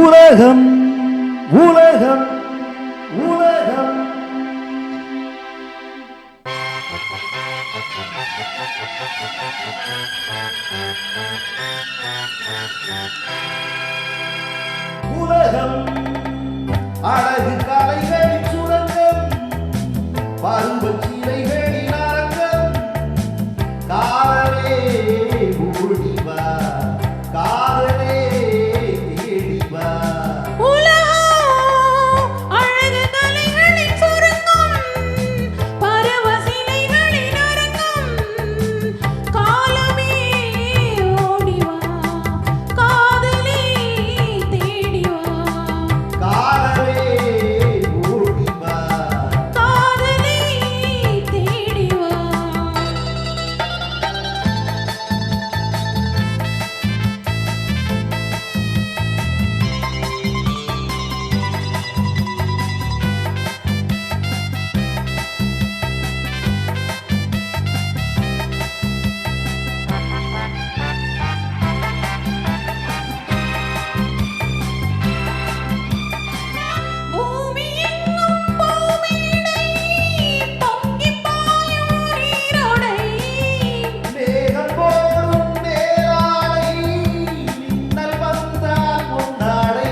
உலகம் உலகம் உலகம் உலகம் அழகு கலைகளின் சுரங்கம், பருவச் சிலைகளின் அரங்கம். காதலே ஓடிவா, காதலே தேடிவா. உலகம் அழகு கலைகளின் சுரங்கம், பருவ சிலைகளின் அரங்கம். காலமே ஓடிவா, காதலே தேடிவா. காதலே ஓடிவா, காதலே தேடிவா. பூமி எங்கும் பூமேடை, பொங்கிப் பாயும் நீரோடை. மேகம் போலும் மேலாடை, மின்னல் வந்தால் பொன்னாடை.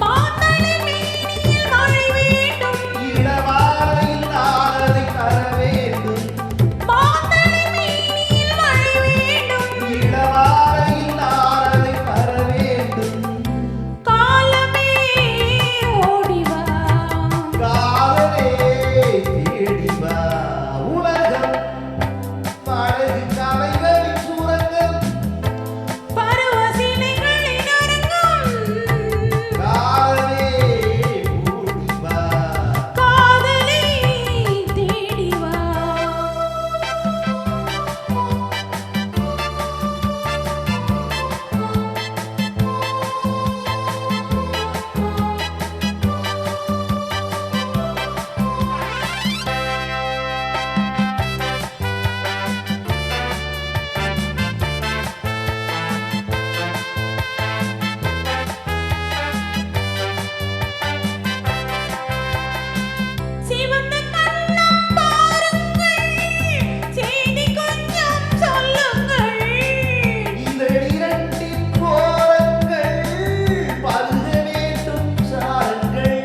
மாந்தளிர் மேனியில் மழை வேண்டும், இளவாலையில் நாளதை தர வேண்டும். மாந்தளிர் மேனியில் மழை வேண்டும். இளவாலையில் நாளதை தர வேண்டும். காலமே ஓடிவா, காதலே தேடிவா. உலகம் அழகு கலைகளின் சுரங்கம், பருவ சிலைகளின் அரங்கம். காதலே ஓடிவா. காதலை தேடிவா. சிவந்த கண்ணம் பாருங்கள், செய்தி கொஞ்சம் சொல்லுங்கள். இந்த இரண்டின் கோலங்கள் பருக வேண்டும் சாரங்கள்.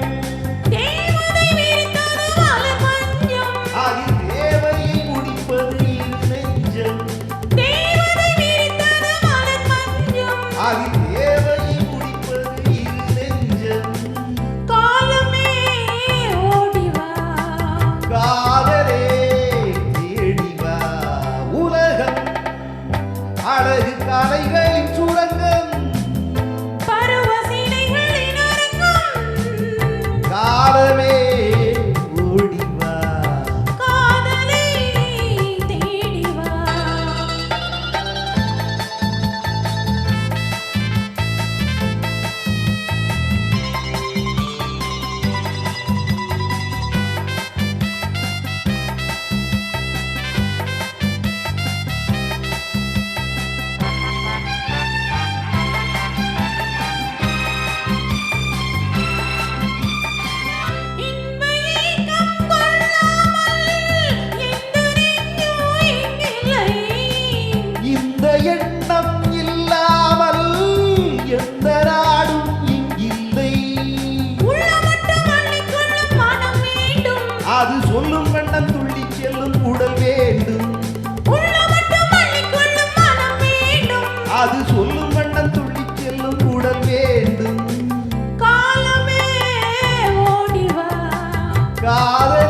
தேவதை விரித்தது மலர் மஞ்சம், அதில் தேவையை முடிப்பது இரு நெஞ்சம். தேவதை விரித்தது மலர் மஞ்சம். அதில் தேவையை முடிப்பது இரு நெஞ்சம். காலமே ஓடிவா, காதலே தேடிவா. உலகம் அழகு கலைகளின் சுரங்கம், பருவ சிலைகளின் அரங்கம். காலமே ஓடிவா. காதலை தேடிவா. இன்ப ஏக்கம் கொள்ளாமல் எந்த நெஞ்சும் இங்கில்லை. இந்த எண்ணம் இல்லாமல் எந்த நாடும் இங்கில்லை. உள்ளமட்டு அள்ளிக்கொள்ளும் மனம் வேண்டும், அது சொல்லும் வண்ணம் துள்ளி செல்லும் உடல் வேண்டும். உள்ளமட்டு அள்ளிக்கொள்ளும் மனம் வேண்டும். அது சொல்லும் வண்ணம் துள்ளி செல்லும் உடல் வேண்டும். காலமே ஓடிவா, காதலே